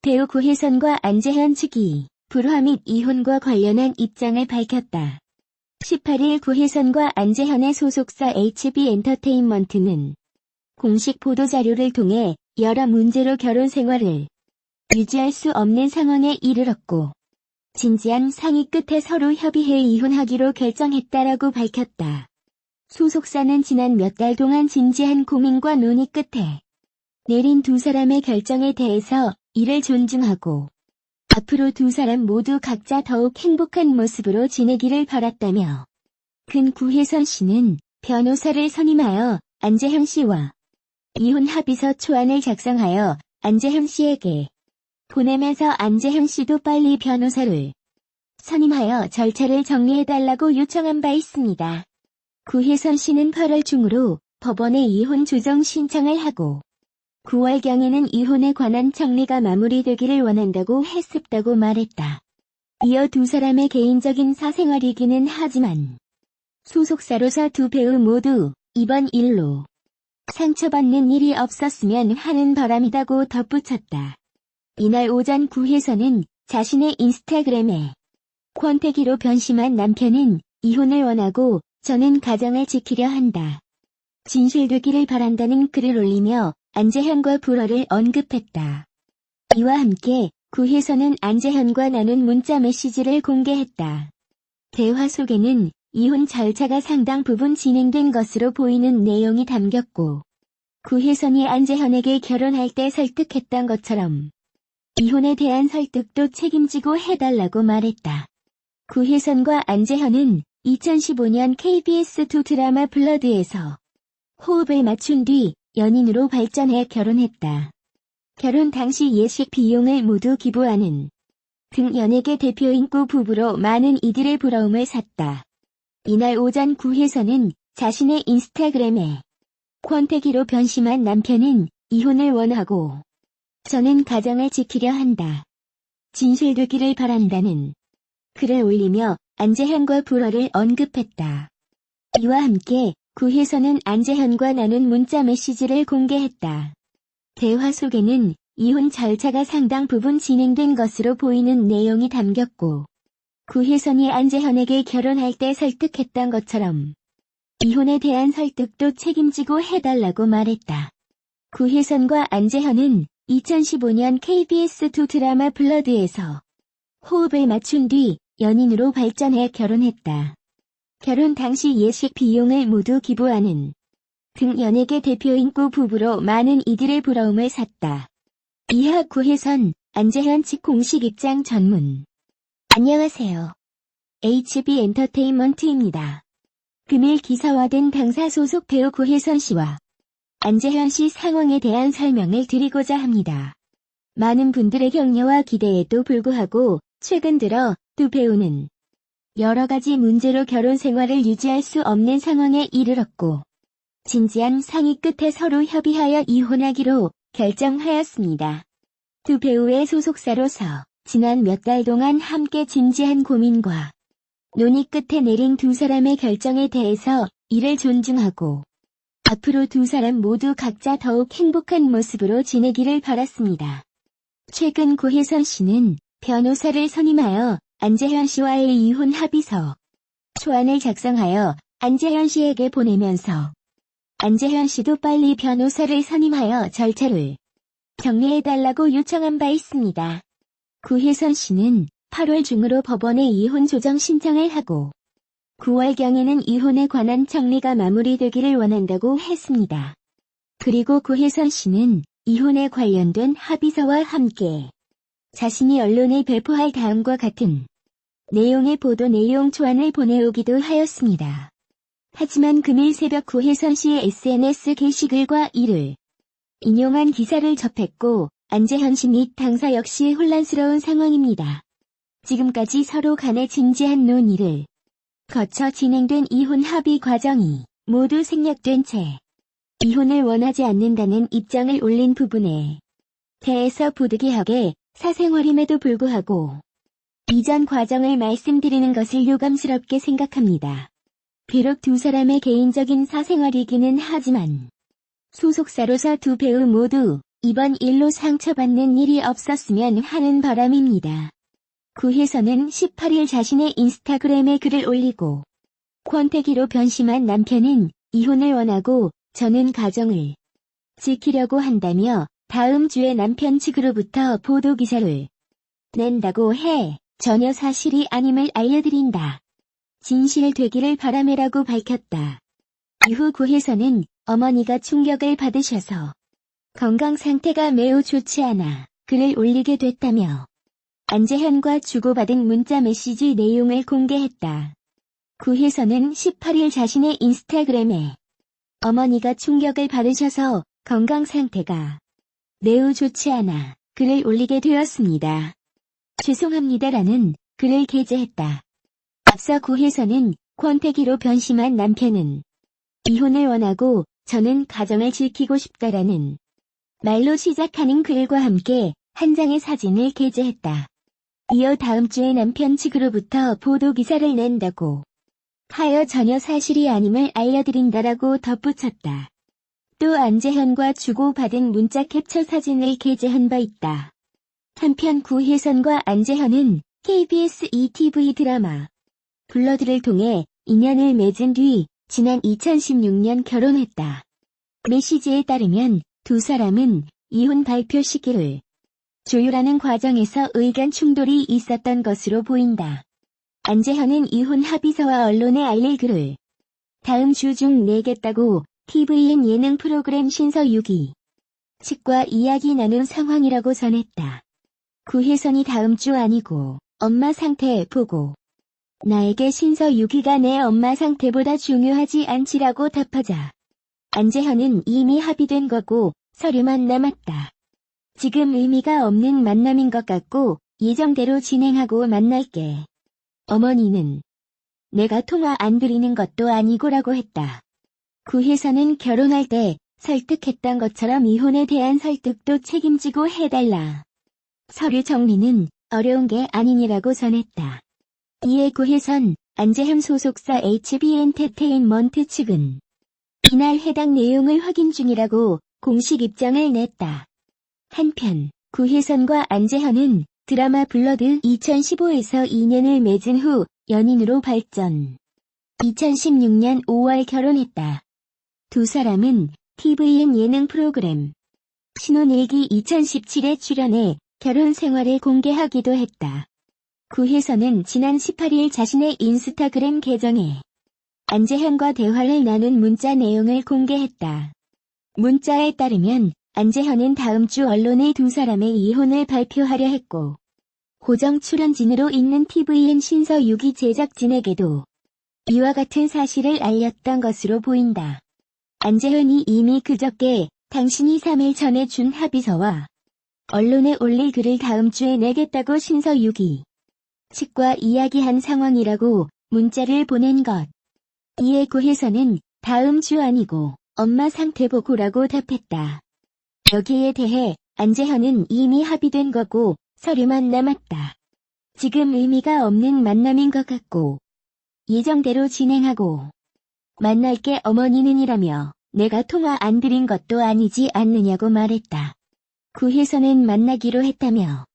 배우 구혜선과 안재현 측이 불화 및 이혼과 관련한 입장을 밝혔다. 18일 구혜선과 안재현의 소속사 HB엔터테인먼트는 공식 보도자료를 통해 여러 문제로 결혼 생활을 유지할 수 없는 상황에 이르렀고 진지한 상의 끝에 서로 협의해 이혼하기로 결정했다라고 밝혔다. 소속사는 지난 몇 달 동안 진지한 고민과 논의 끝에 내린 두 사람의 결정에 대해서 이를 존중하고 앞으로 두 사람 모두 각자 더욱 행복한 모습으로 지내기를 바랐다며 구혜선 씨는 변호사를 선임하여 안재현 씨와 이혼 합의서 초안을 작성하여 안재현 씨에게 보내면서 안재현 씨도 빨리 변호사를 선임하여 절차를 정리해달라고 요청한 바 있습니다. 구혜선 씨는 8월 중으로 법원에 이혼 조정 신청을 하고 9월경에는 이혼에 관한 정리가 마무리되기를 원한다고 했었다고 말했다. 이어 두 사람의 개인적인 사생활이기는 하지만 소속사로서 두 배우 모두 이번 일로 상처받는 일이 없었으면 하는 바람이라고 덧붙였다. 이날 오전 구혜선은 자신의 인스타그램에 권태기로 변심한 남편은 이혼을 원하고 저는 가정을 지키려 한다. 진실되기를 바란다는 글을 올리며 안재현과 불화를 언급했다. 이와 함께 구혜선은 안재현과 나눈 문자 메시지를 공개했다. 대화 속에는 이혼 절차가 상당 부분 진행된 것으로 보이는 내용이 담겼고 구혜선이 안재현에게 결혼할 때 설득했던 것처럼 이혼에 대한 설득도 책임지고 해달라고 말했다. 구혜선과 안재현은 2015년 KBS2 드라마 블러드에서 호흡을 맞춘 뒤 연인으로 발전해 결혼했다. 결혼 당시 예식 비용을 모두 기부하는 등 연예계 대표 인구 부부로 많은 이들의 부러움을 샀다. 이날 오전 구혜선은 자신의 인스타그램에 권태기로 변심한 남편은 이혼을 원하고 저는 가정을 지키려 한다. 진실되기를 바란다는 글을 올리며 안재현과 불화를 언급했다. 이와 함께 구혜선은 안재현과 나눈 문자 메시지를 공개했다. 대화 속에는 이혼 절차가 상당 부분 진행된 것으로 보이는 내용이 담겼고 구혜선이 안재현에게 결혼할 때 설득했던 것처럼 이혼에 대한 설득도 책임지고 해달라고 말했다. 구혜선과 안재현은 2015년 KBS2 드라마 블러드에서 호흡을 맞춘 뒤 연인으로 발전해 결혼했다. 결혼 당시 예식 비용을 모두 기부하는 등 연예계 대표 인구 부부로 많은 이들의 부러움을 샀다. 이하 구혜선, 안재현 측 공식 입장 전문. 안녕하세요. HB엔터테인먼트입니다. 금일 기사화된 당사 소속 배우 구혜선 씨와 안재현 씨 상황에 대한 설명을 드리고자 합니다. 많은 분들의 격려와 기대에도 불구하고 최근 들어 두 배우는 여러 가지 문제로 결혼 생활을 유지할 수 없는 상황에 이르렀고 진지한 상의 끝에 서로 협의하여 이혼하기로 결정하였습니다. 두 배우의 소속사로서 지난 몇 달 동안 함께 진지한 고민과 논의 끝에 내린 두 사람의 결정에 대해서 이를 존중하고 앞으로 두 사람 모두 각자 더욱 행복한 모습으로 지내기를 바랐습니다. 최근 구혜선 씨는 변호사를 선임하여 안재현 씨와의 이혼 합의서 초안을 작성하여 안재현 씨에게 보내면서 안재현 씨도 빨리 변호사를 선임하여 절차를 정리해달라고 요청한 바 있습니다. 구혜선 씨는 8월 중으로 법원에 이혼 조정 신청을 하고 9월경에는 이혼에 관한 정리가 마무리되기를 원한다고 했습니다. 그리고 구혜선 씨는 이혼에 관련된 합의서와 함께 자신이 언론에 배포할 다음과 같은 내용의 보도 내용 초안을 보내오기도 하였습니다. 하지만 금일 새벽 구혜선 씨의 SNS 게시글과 이를 인용한 기사를 접했고 안재현 씨 및 당사 역시 혼란스러운 상황입니다. 지금까지 서로 간의 진지한 논의를 거쳐 진행된 이혼 합의 과정이 모두 생략된 채 이혼을 원하지 않는다는 입장을 올린 부분에 대해서 부득이하게 사생활임에도 불구하고 이전 과정을 말씀드리는 것을 유감스럽게 생각합니다. 비록 두 사람의 개인적인 사생활이기는 하지만 소속사로서 두 배우 모두 이번 일로 상처받는 일이 없었으면 하는 바람입니다. 구혜선은 18일 자신의 인스타그램에 글을 올리고 권태기로 변심한 남편은 이혼을 원하고 저는 가정을 지키려고 한다며 다음 주에 남편 측으로부터 보도기사를 낸다고 해 전혀 사실이 아님을 알려드린다. 진실 되기를 바라매라고 밝혔다. 이후 구혜선은 어머니가 충격을 받으셔서 건강 상태가 매우 좋지 않아 글을 올리게 됐다며 안재현과 주고받은 문자 메시지 내용을 공개했다. 구혜선은 18일 자신의 인스타그램에 어머니가 충격을 받으셔서 건강 상태가 매우 좋지 않아 글을 올리게 되었습니다. 죄송합니다라는 글을 게재했다. 앞서 구혜선은 권태기로 변심한 남편은 이혼을 원하고 저는 가정을 지키고 싶다라는 말로 시작하는 글과 함께 한 장의 사진을 게재했다. 이어 다음 주에 남편 측으로부터 보도기사를 낸다고 하여 전혀 사실이 아님을 알려드린다라고 덧붙였다. 또 안재현과 주고받은 문자 캡처 사진을 게재한 바 있다. 한편 구혜선과 안재현은 KBS ETV 드라마 블러드를 통해 인연을 맺은 뒤 지난 2016년 결혼했다. 메시지에 따르면 두 사람은 이혼 발표 시기를 조율하는 과정에서 의견 충돌이 있었던 것으로 보인다. 안재현은 이혼 합의서와 언론에 알릴 글을 다음 주 중 내겠다고 TVN 예능 프로그램 신서 6기 측과 이야기 나눈 상황이라고 전했다. 구혜선이 다음 주 아니고 엄마 상태 보고 나에게 신서 6기가 내 엄마 상태보다 중요하지 않지라고 답하자 안재현은 이미 합의된 거고 서류만 남았다. 지금 의미가 없는 만남인 것 같고 예정대로 진행하고 만날게. 어머니는 내가 통화 안 드리는 것도 아니고라고 했다. 구혜선은 결혼할 때 설득했던 것처럼 이혼에 대한 설득도 책임지고 해달라. 서류 정리는 어려운 게 아니니라고 전했다. 이에 구혜선, 안재현 소속사 HB엔터테인먼트 측은 이날 해당 내용을 확인 중이라고 공식 입장을 냈다. 한편 구혜선과 안재현은 드라마 블러드 2015에서 2년을 맺은 후 연인으로 발전. 2016년 5월 결혼했다. 두 사람은 TVN 예능 프로그램 신혼일기 2017에 출연해 결혼 생활을 공개하기도 했다. 구혜선은 지난 18일 자신의 인스타그램 계정에 안재현과 대화를 나눈 문자 내용을 공개했다. 문자에 따르면 안재현은 다음 주 언론에 두 사람의 이혼을 발표하려 했고 고정 출연진으로 있는 TVN 신서 6기 제작진에게도 이와 같은 사실을 알렸던 것으로 보인다. 안재현이 이미 그저께 당신이 3일 전에 준 합의서와 언론에 올릴 글을 다음 주에 내겠다고 신서 6기 측과 이야기한 상황이라고 문자를 보낸 것. 이에 구혜선은 다음 주 아니고 엄마 상태 보고라고 답했다. 여기에 대해 안재현은 이미 합의된 거고 서류만 남았다. 지금 의미가 없는 만남인 것 같고 예정대로 진행하고 만날게 어머니는이라며 내가 통화 안 드린 것도 아니지 않느냐고 말했다. 구혜선은 만나기로 했다며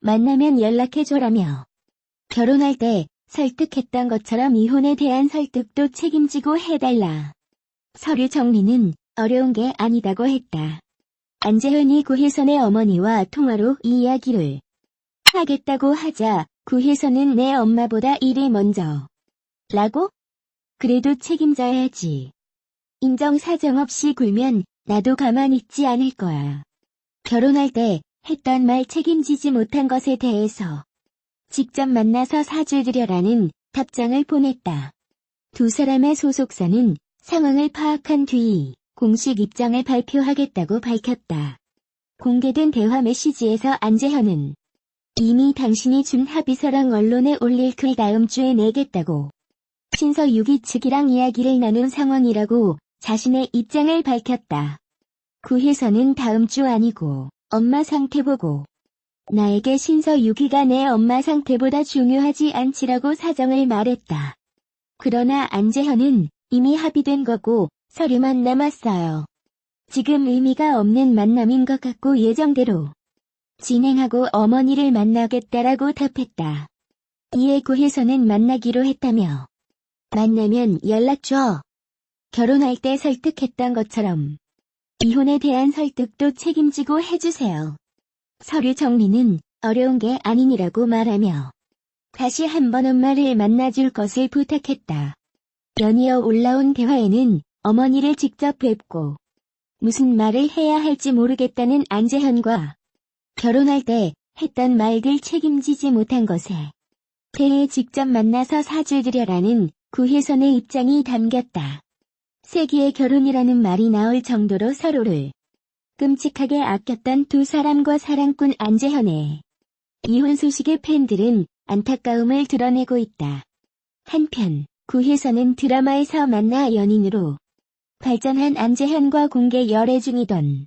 만나면 연락해줘라며 결혼할 때 설득했던 것처럼 이혼에 대한 설득도 책임지고 해달라. 서류 정리는 어려운 게 아니다고 했다. 안재현이 구혜선의 어머니와 통화로 이 이야기를 하겠다고 하자 구혜선은 내 엄마보다 일이 먼저 라고? 그래도 책임져야지. 인정사정 없이 굴면 나도 가만히 있지 않을 거야. 결혼할 때 했던 말 책임지지 못한 것에 대해서 직접 만나서 사죄드려라는 답장을 보냈다. 두 사람의 소속사는 상황을 파악한 뒤 공식 입장을 발표하겠다고 밝혔다. 공개된 대화 메시지에서 안재현은 이미 당신이 준 합의서랑 언론에 올릴 글 다음 주에 내겠다고 신서 6기 측이랑 이야기를 나눈 상황이라고 자신의 입장을 밝혔다. 구혜선은 다음 주 아니고 엄마 상태 보고 나에게 신서 6기가 내 엄마 상태보다 중요하지 않지라고 사정을 말했다. 그러나 안재현은 이미 합의된 거고 서류만 남았어요. 지금 의미가 없는 만남인 것 같고 예정대로 진행하고 어머니를 만나겠다라고 답했다. 이에 구혜선은 만나기로 했다며 만나면 연락 줘. 결혼할 때 설득했던 것처럼 이혼에 대한 설득도 책임지고 해주세요. 서류 정리는 어려운 게 아니니라고 말하며 다시 한번 엄마를 만나줄 것을 부탁했다. 연이어 올라온 대화에는 어머니를 직접 뵙고 무슨 말을 해야 할지 모르겠다는 안재현과 결혼할 때 했던 말들 책임지지 못한 것에 대해 직접 만나서 사죄 드려라는 구혜선의 입장이 담겼다. 세기의 결혼이라는 말이 나올 정도로 서로를 끔찍하게 아꼈던 두 사람과 사랑꾼 안재현의 이혼 소식에 팬들은 안타까움을 드러내고 있다. 한편 구혜선은 드라마에서 만나 연인으로 발전한 안재현과 공개 열애 중이던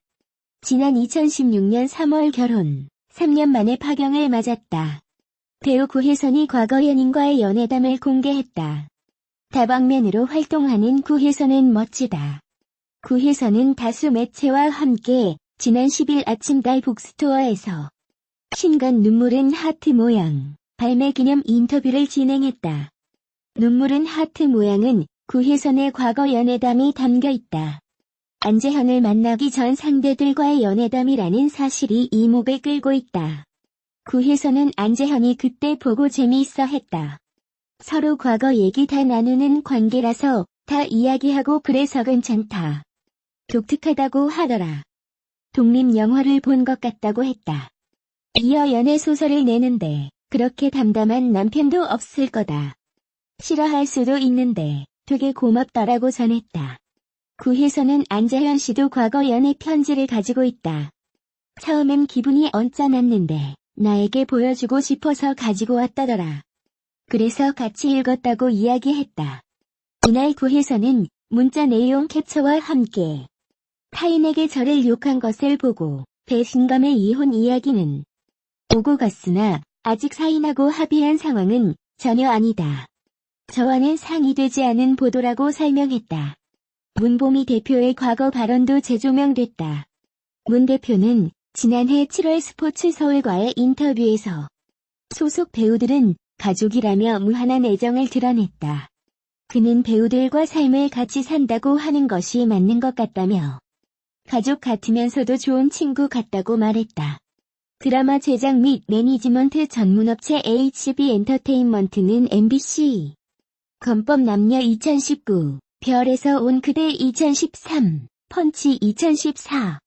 지난 2016년 3월 결혼, 3년 만에 파경을 맞았다. 배우 구혜선이 과거 연인과의 연애담을 공개했다. 다방면으로 활동하는 구혜선은 멋지다. 구혜선은 다수 매체와 함께 지난 10일 아침 달 북스토어에서 신간 눈물은 하트 모양 발매 기념 인터뷰를 진행했다. 눈물은 하트 모양은 구혜선의 과거 연애담이 담겨 있다. 안재현을 만나기 전 상대들과의 연애담이라는 사실이 이목을 끌고 있다. 구혜선은 안재현이 그때 보고 재미있어 했다. 서로 과거 얘기 다 나누는 관계라서 다 이야기하고 그래서 괜찮다. 독특하다고 하더라. 독립영화를 본 것 같다고 했다. 이어 연애소설을 내는데 그렇게 담담한 남편도 없을 거다. 싫어할 수도 있는데 되게 고맙다라고 전했다. 구혜선은 안재현 씨도 과거 연애 편지를 가지고 있다. 처음엔 기분이 언짢았는데 나에게 보여주고 싶어서 가지고 왔다더라. 그래서 같이 읽었다고 이야기했다. 이날 구혜선은 문자 내용 캡처와 함께 타인에게 저를 욕한 것을 보고 배신감의 이혼 이야기는 오고 갔으나 아직 사인하고 합의한 상황은 전혀 아니다. 저와는 상의되지 않은 보도라고 설명했다. 문보미 대표의 과거 발언도 재조명됐다. 문 대표는 지난해 7월 스포츠 서울과의 인터뷰에서 소속 배우들은 가족이라며 무한한 애정을 드러냈다. 그는 배우들과 삶을 같이 산다고 하는 것이 맞는 것 같다며 가족 같으면서도 좋은 친구 같다고 말했다. 드라마 제작 및 매니지먼트 전문업체 HB 엔터테인먼트는 MBC 건법 남녀 2019, 별에서 온 그대 2013, 펀치 2014,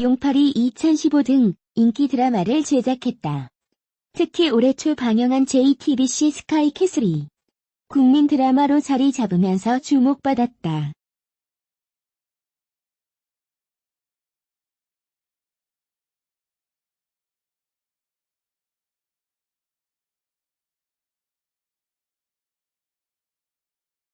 용팔이 2015 등 인기 드라마를 제작했다. 특히 올해 초 방영한 JTBC 스카이캐슬이 국민 드라마로 자리 잡으면서 주목받았다.